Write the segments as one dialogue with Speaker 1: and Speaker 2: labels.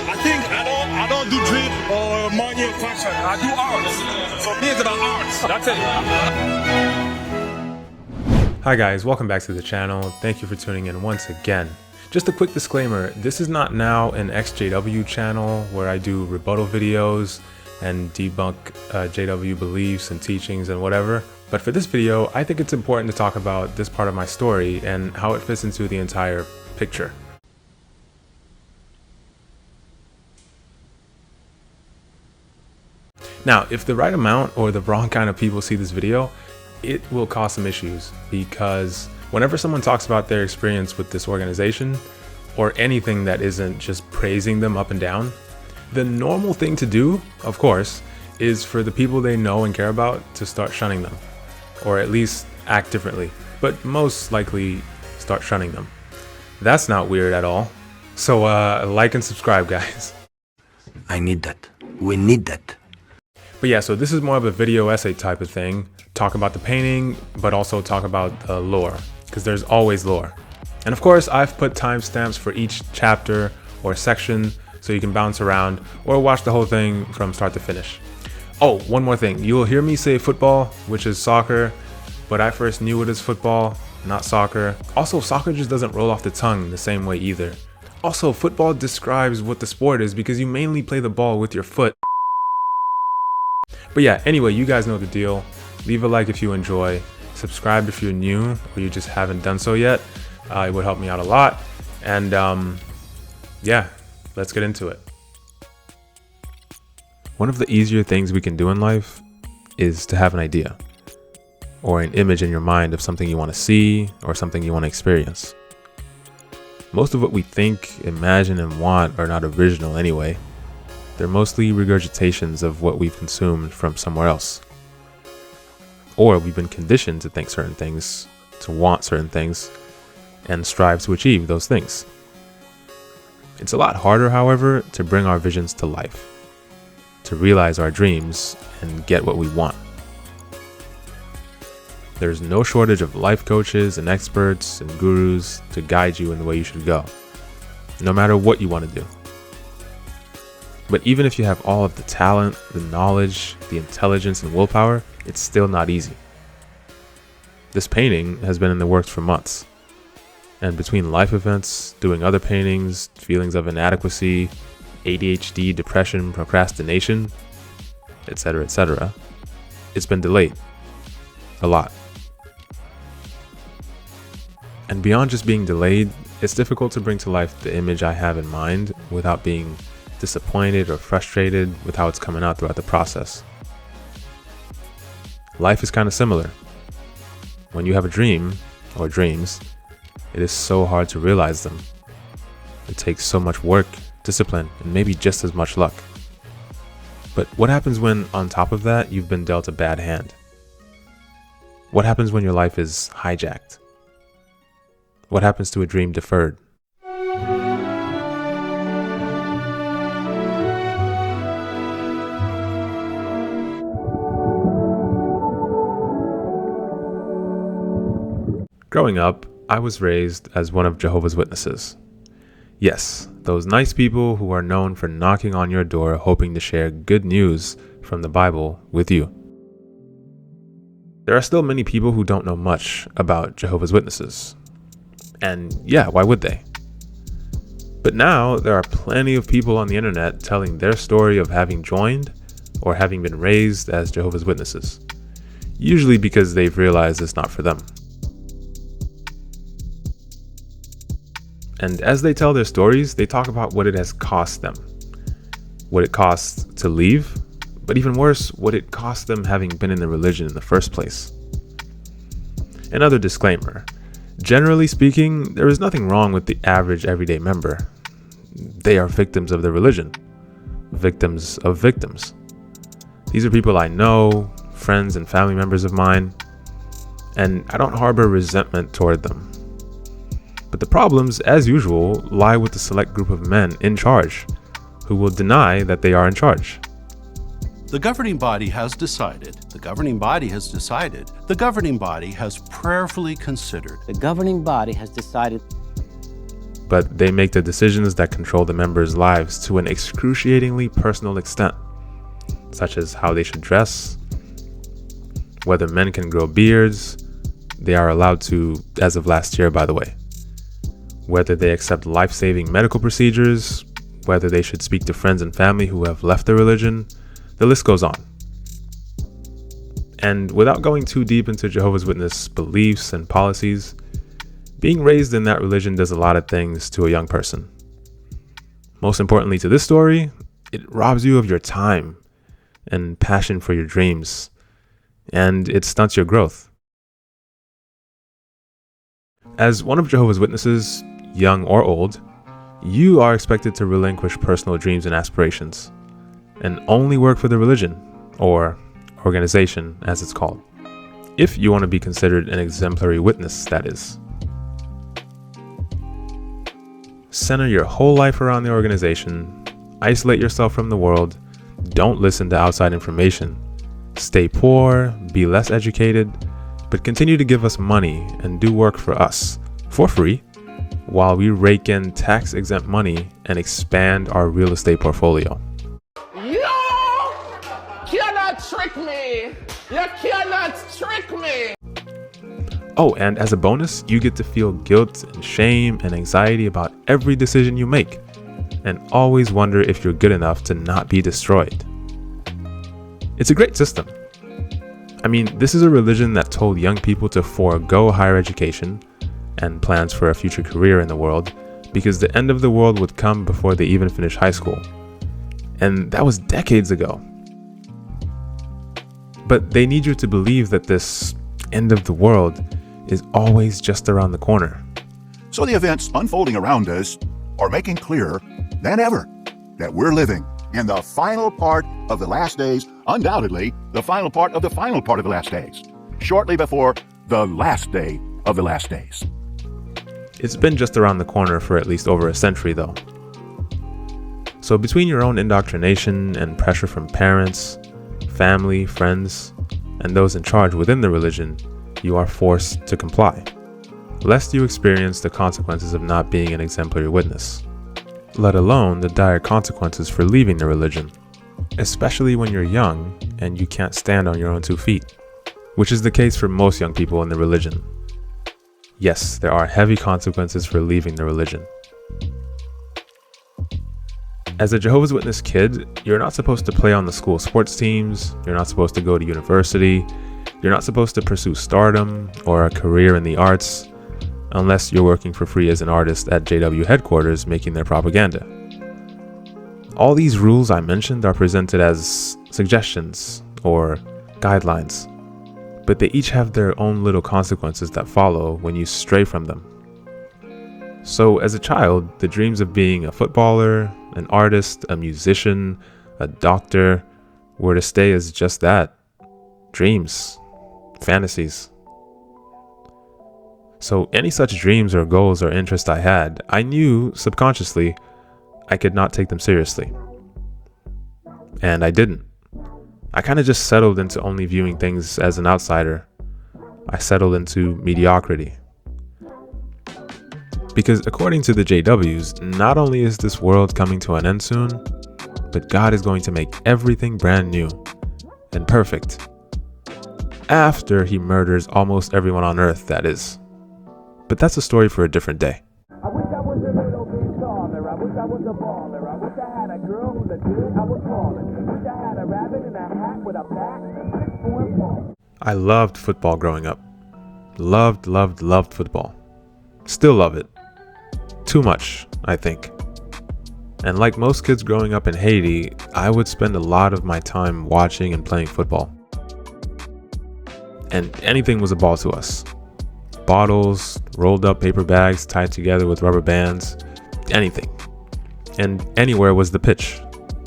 Speaker 1: I think I don't do drip or manual fashion. I do arts. For me, it's about arts. That's it.
Speaker 2: Hi guys, welcome back to the channel. Thank you for tuning in once again. Just a quick disclaimer, this is not now an XJW channel where I do rebuttal videos and debunk JW beliefs and teachings and whatever. But for this video, I think it's important to talk about this part of my story and how it fits into the entire picture. Now, if the right amount or the wrong kind of people see this video, it will cause some issues, because whenever someone talks about their experience with this organization or anything that isn't just praising them up and down, the normal thing to do, of course, is for the people they know and care about to start shunning them, or at least act differently, but most likely start shunning them. That's not weird at all. So like and subscribe, guys.
Speaker 3: I need that. We need that.
Speaker 2: But yeah, so this is more of a video essay type of thing. Talk about the painting, but also talk about the lore, because there's always lore. And of course, I've put timestamps for each chapter or section so you can bounce around or watch the whole thing from start to finish. Oh, one more thing. You will hear me say football, which is soccer, but I first knew it as football, not soccer. Also, soccer just doesn't roll off the tongue the same way either. Also, football describes what the sport is because you mainly play the ball with your foot. But yeah, anyway, you guys know the deal. Leave a like if you enjoy. Subscribe if you're new or you just haven't done so yet. It would help me out a lot. And yeah, let's get into it. One of the easier things we can do in life is to have an idea or an image in your mind of something you want to see or something you want to experience. Most of what we think, imagine, and want are not original anyway. They're mostly regurgitations of what we've consumed from somewhere else. Or we've been conditioned to think certain things, to want certain things, and strive to achieve those things. It's a lot harder, however, to bring our visions to life, to realize our dreams and get what we want. There's no shortage of life coaches and experts and gurus to guide you in the way you should go, no matter what you want to do. But even if you have all of the talent, the knowledge, the intelligence, and willpower, it's still not easy. This painting has been in the works for months. And between life events, doing other paintings, feelings of inadequacy, ADHD, depression, procrastination, etc., it's been delayed. A lot. And beyond just being delayed, it's difficult to bring to life the image I have in mind without being disappointed or frustrated with how it's coming out throughout the process. Life is kind of similar. When you have a dream, or dreams, it is so hard to realize them. It takes so much work, discipline, and maybe just as much luck. But what happens when, on top of that, you've been dealt a bad hand? What happens when your life is hijacked? What happens to a dream deferred? Growing up, I was raised as one of Jehovah's Witnesses. Yes, those nice people who are known for knocking on your door hoping to share good news from the Bible with you. There are still many people who don't know much about Jehovah's Witnesses. And yeah, why would they? But now there are plenty of people on the internet telling their story of having joined or having been raised as Jehovah's Witnesses, usually because they've realized it's not for them. And as they tell their stories, they talk about what it has cost them, what it costs to leave, but even worse, what it cost them having been in the religion in the first place. Another disclaimer. Generally speaking, there is nothing wrong with the average everyday member. They are victims of their religion, victims of victims. These are people I know, friends and family members of mine, and I don't harbor resentment toward them. But the problems, as usual, lie with the select group of men in charge, who will deny that they are in charge.
Speaker 4: The governing body has decided, the governing body has prayerfully considered.
Speaker 5: The governing body has decided.
Speaker 2: but they make the decisions that control the members' lives to an excruciatingly personal extent, such as how they should dress, whether men can grow beards. They are allowed to, as of last year, by the way. Whether they accept life-saving medical procedures, whether they should speak to friends and family who have left their religion, the list goes on. And without going too deep into Jehovah's Witness beliefs and policies, being raised in that religion does a lot of things to a young person. Most importantly to this story, it robs you of your time and passion for your dreams, and it stunts your growth. As one of Jehovah's Witnesses, young or old, you are expected to relinquish personal dreams and aspirations, and only work for the religion, or organization as it's called, if you want to be considered an exemplary witness, that is. Center your whole life around the organization, isolate yourself from the world, don't listen to outside information, stay poor, be less educated, but continue to give us money and do work for us for free while we rake in tax-exempt money and expand our real estate portfolio.
Speaker 5: You cannot trick me! You cannot trick me!
Speaker 2: Oh, and as a bonus, you get to feel guilt and shame and anxiety about every decision you make, and always wonder if you're good enough to not be destroyed. It's a great system. I mean, this is a religion that told young people to forego higher education and plans for a future career in the world because the end of the world would come before they even finish high school. And that was decades ago. But they need you to believe that this end of the world is always just around the corner.
Speaker 6: So the events unfolding around us are making clearer than ever that we're living in the final part of the last days, undoubtedly the final part of the final part of the last days, shortly before the last day of the last days.
Speaker 2: It's been just around the corner for at least over a century, though. So between your own indoctrination and pressure from parents, family, friends, and those in charge within the religion, you are forced to comply, lest you experience the consequences of not being an exemplary witness, let alone the dire consequences for leaving the religion, especially when you're young and you can't stand on your own 2 feet, which is the case for most young people in the religion. Yes, there are heavy consequences for leaving the religion. As a Jehovah's Witness kid, you're not supposed to play on the school sports teams, you're not supposed to go to university, you're not supposed to pursue stardom or a career in the arts, unless you're working for free as an artist at JW headquarters making their propaganda. All these rules I mentioned are presented as suggestions or guidelines, but they each have their own little consequences that follow when you stray from them. So as a child, the dreams of being a footballer, an artist, a musician, a doctor were to stay as just that, dreams, fantasies. So any such dreams or goals or interests I had, I knew subconsciously I could not take them seriously. And I didn't. I kind of just settled into only viewing things as an outsider. I settled into mediocrity. Because according to the JWs, not only is this world coming to an end soon, but God is going to make everything brand new and perfect. After he murders almost everyone on earth, that is. But that's a story for a different day.
Speaker 5: I wish I was a little bit taller. I wish I was a baller. I wish I had a girl who looked good. I was calling. Wish I had a rabbit in a hat with a bat. 6'4" ball.
Speaker 2: I loved football growing up. Loved football. Still love it. Too much, I think. And like most kids growing up in Haiti, I would spend a lot of my time watching and playing football. And anything was a ball to us. Bottles, rolled up paper bags tied together with rubber bands, anything. And anywhere was the pitch.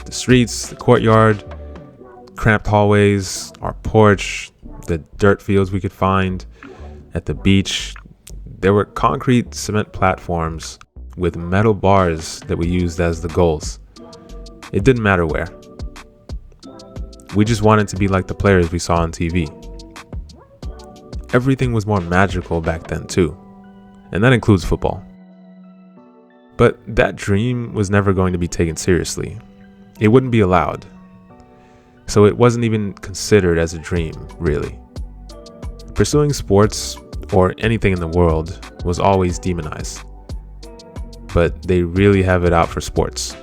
Speaker 2: The streets, the courtyard, cramped hallways, our porch, the dirt fields we could find, at the beach. There were concrete cement platforms with metal bars that we used as the goals. It didn't matter where. We just wanted to be like the players we saw on TV. Everything was more magical back then too, and that includes football. But that dream was never going to be taken seriously. It wouldn't be allowed. So it wasn't even considered as a dream, really. Pursuing sports or anything in the world was always demonized. But they really have it out for sports.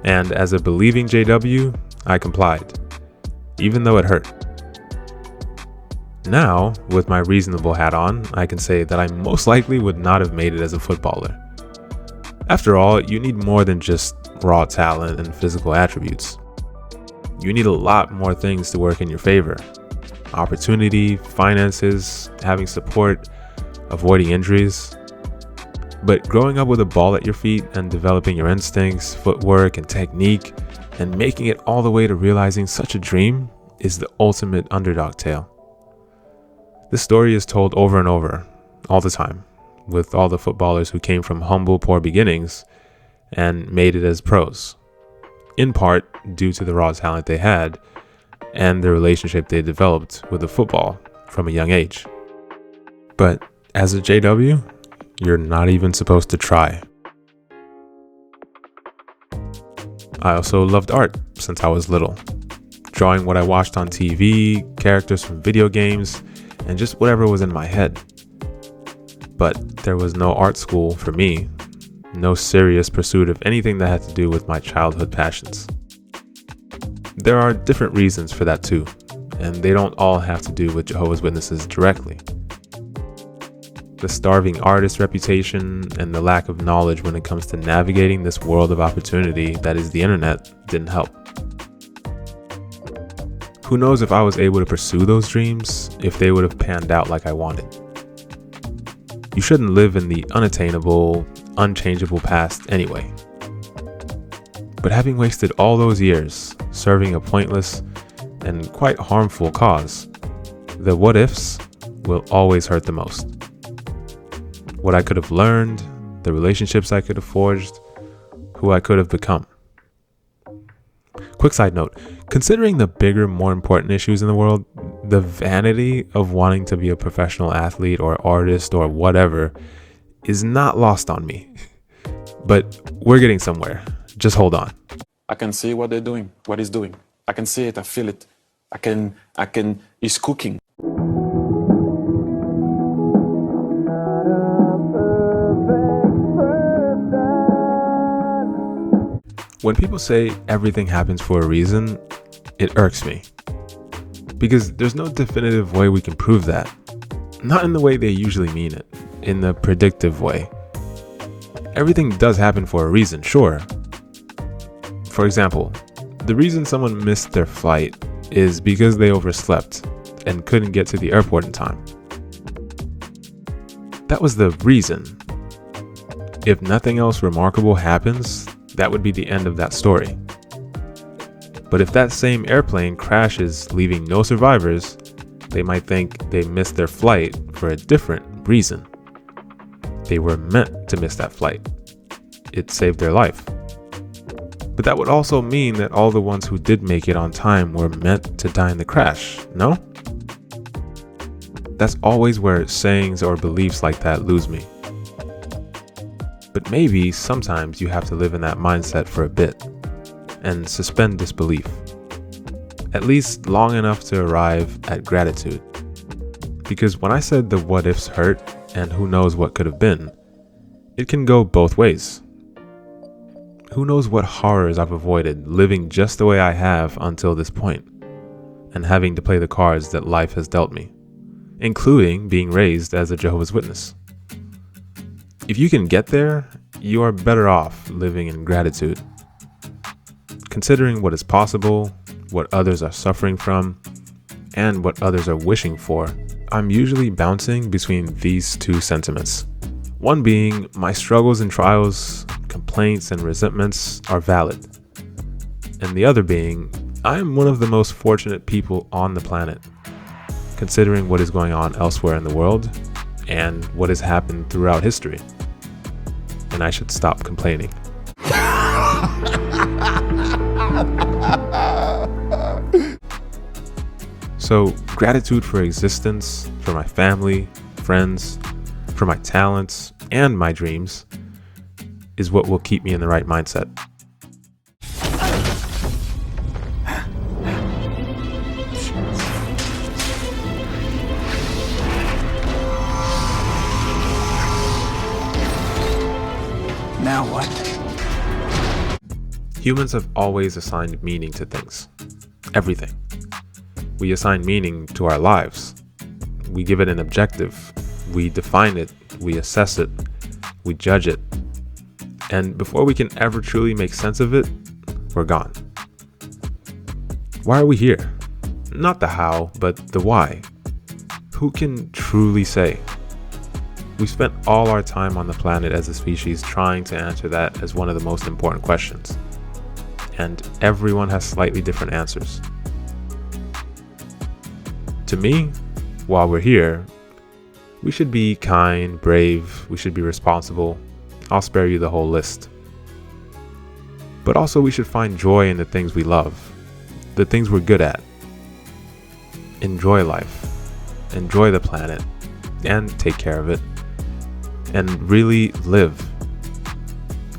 Speaker 2: And as a believing JW, I complied, even though it hurt. Now, with my reasonable hat on, I can say that I most likely would not have made it as a footballer. After all, you need more than just raw talent and physical attributes. You need a lot more things to work in your favor. Opportunity, finances, having support, avoiding injuries. But growing up with a ball at your feet and developing your instincts, footwork, and technique, and making it all the way to realizing such a dream is the ultimate underdog tale. This story is told over and over, all the time, with all the footballers who came from humble, poor beginnings and made it as pros, in part due to the raw talent they had and the relationship they developed with the football from a young age. But as a JW, you're not even supposed to try. I also loved art since I was little, drawing what I watched on TV, characters from video games, and just whatever was in my head. But there was no art school for me, no serious pursuit of anything that had to do with my childhood passions. There are different reasons for that too, and they don't all have to do with Jehovah's Witnesses directly. The starving artist reputation and the lack of knowledge when it comes to navigating this world of opportunity that is the internet didn't help. Who knows if I was able to pursue those dreams if they would have panned out like I wanted. You shouldn't live in the unattainable, unchangeable past anyway. But having wasted all those years serving a pointless and quite harmful cause, the what ifs will always hurt the most. What I could have learned, the relationships I could have forged, who I could have become. Quick side note, considering the bigger, more important issues in the world, the vanity of wanting to be a professional athlete or artist or whatever is not lost on me. But we're getting somewhere. Just hold on.
Speaker 7: I can see what they're doing, what he's doing. I can see it, I feel it. He's cooking.
Speaker 2: When people say everything happens for a reason, it irks me. Because there's no definitive way we can prove that. Not in the way they usually mean it, in the predictive way. Everything does happen for a reason, sure. For example, the reason someone missed their flight is because they overslept and couldn't get to the airport in time. That was the reason. If nothing else remarkable happens, that would be the end of that story. But if that same airplane crashes, leaving no survivors, they might think they missed their flight for a different reason. They were meant to miss that flight. It saved their life. But that would also mean that all the ones who did make it on time were meant to die in the crash, no? That's always where sayings or beliefs like that lose me. But maybe sometimes you have to live in that mindset for a bit and suspend disbelief, at least long enough to arrive at gratitude. Because when I said the what ifs hurt and who knows what could have been, it can go both ways. Who knows what horrors I've avoided living just the way I have until this point, and having to play the cards that life has dealt me, including being raised as a Jehovah's Witness. If you can get there, you are better off living in gratitude. Considering what is possible, what others are suffering from, and what others are wishing for, I'm usually bouncing between these two sentiments. One being, my struggles and trials, complaints and resentments are valid. And the other being, I am one of the most fortunate people on the planet, considering what is going on elsewhere in the world and what has happened throughout history. And I should stop complaining. So, gratitude for existence, for my family, friends, for my talents, and my dreams, is what will keep me in the right mindset.
Speaker 3: Now what?
Speaker 2: Humans have always assigned meaning to things. Everything. We assign meaning to our lives. We give it an objective. We define it. We assess it. We judge it. And before we can ever truly make sense of it, we're gone. Why are we here? Not the how, but the why. Who can truly say? We spent all our time on the planet as a species trying to answer that as one of the most important questions. And everyone has slightly different answers. To me, while we're here, we should be kind, brave, we should be responsible. I'll spare you the whole list. But also we should find joy in the things we love, the things we're good at. Enjoy life, enjoy the planet, and take care of it. And really live.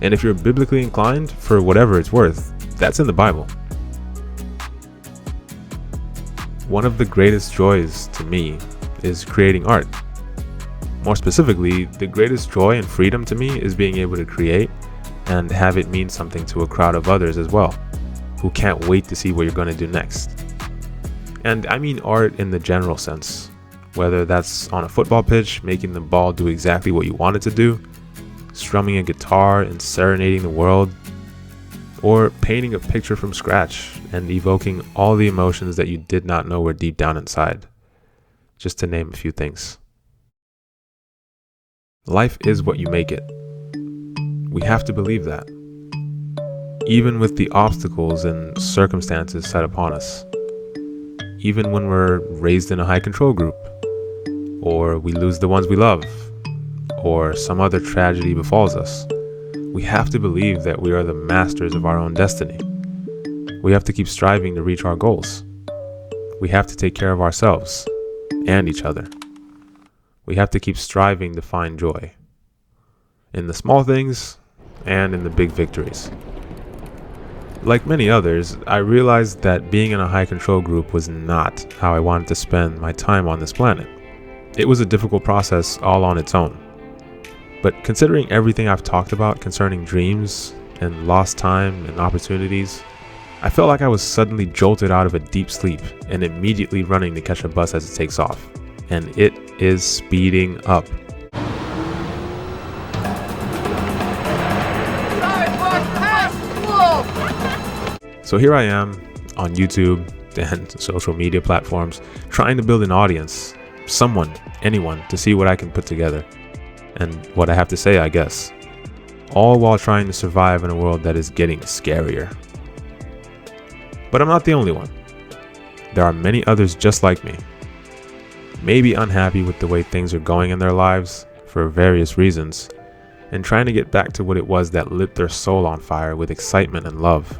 Speaker 2: And if you're biblically inclined, for whatever it's worth, that's in the Bible. One of the greatest joys to me is creating art. More specifically, the greatest joy and freedom to me is being able to create and have it mean something to a crowd of others as well, who can't wait to see what you're going to do next. And I mean art in the general sense. Whether that's on a football pitch, making the ball do exactly what you want it to do, strumming a guitar and serenading the world, or painting a picture from scratch and evoking all the emotions that you did not know were deep down inside, just to name a few things. Life is what you make it. We have to believe that. Even with the obstacles and circumstances set upon us. Even when we're raised in a high control group, or we lose the ones we love, or some other tragedy befalls us, we have to believe that we are the masters of our own destiny. We have to keep striving to reach our goals. We have to take care of ourselves and each other. We have to keep striving to find joy in the small things and in the big victories. Like many others, I realized that being in a high control group was not how I wanted to spend my time on this planet. It was a difficult process all on its own. But considering everything I've talked about concerning dreams and lost time and opportunities, I felt like I was suddenly jolted out of a deep sleep and immediately running to catch a bus as it takes off. And it is speeding up. So here I am on YouTube and social media platforms trying to build an audience. Someone, anyone, to see what I can put together and what I have to say, I guess, all while trying to survive in a world that is getting scarier. But I'm not the only one. There are many others just like me, maybe unhappy with the way things are going in their lives for various reasons, and trying to get back to what it was that lit their soul on fire with excitement and love,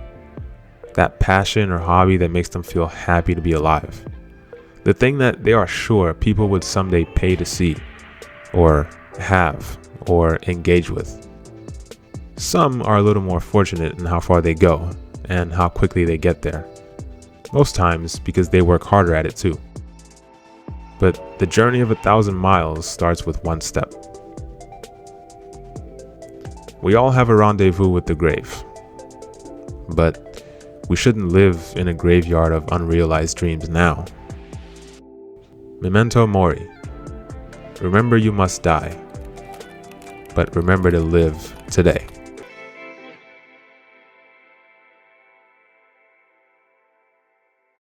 Speaker 2: that passion or hobby that makes them feel happy to be alive. The thing that they are sure people would someday pay to see, or have, or engage with. Some are a little more fortunate in how far they go, and how quickly they get there. Most times because they work harder at it too. But the journey of 1,000 miles starts with one step. We all have a rendezvous with the grave. But we shouldn't live in a graveyard of unrealized dreams now. Memento mori. Remember you must die, but remember to live today.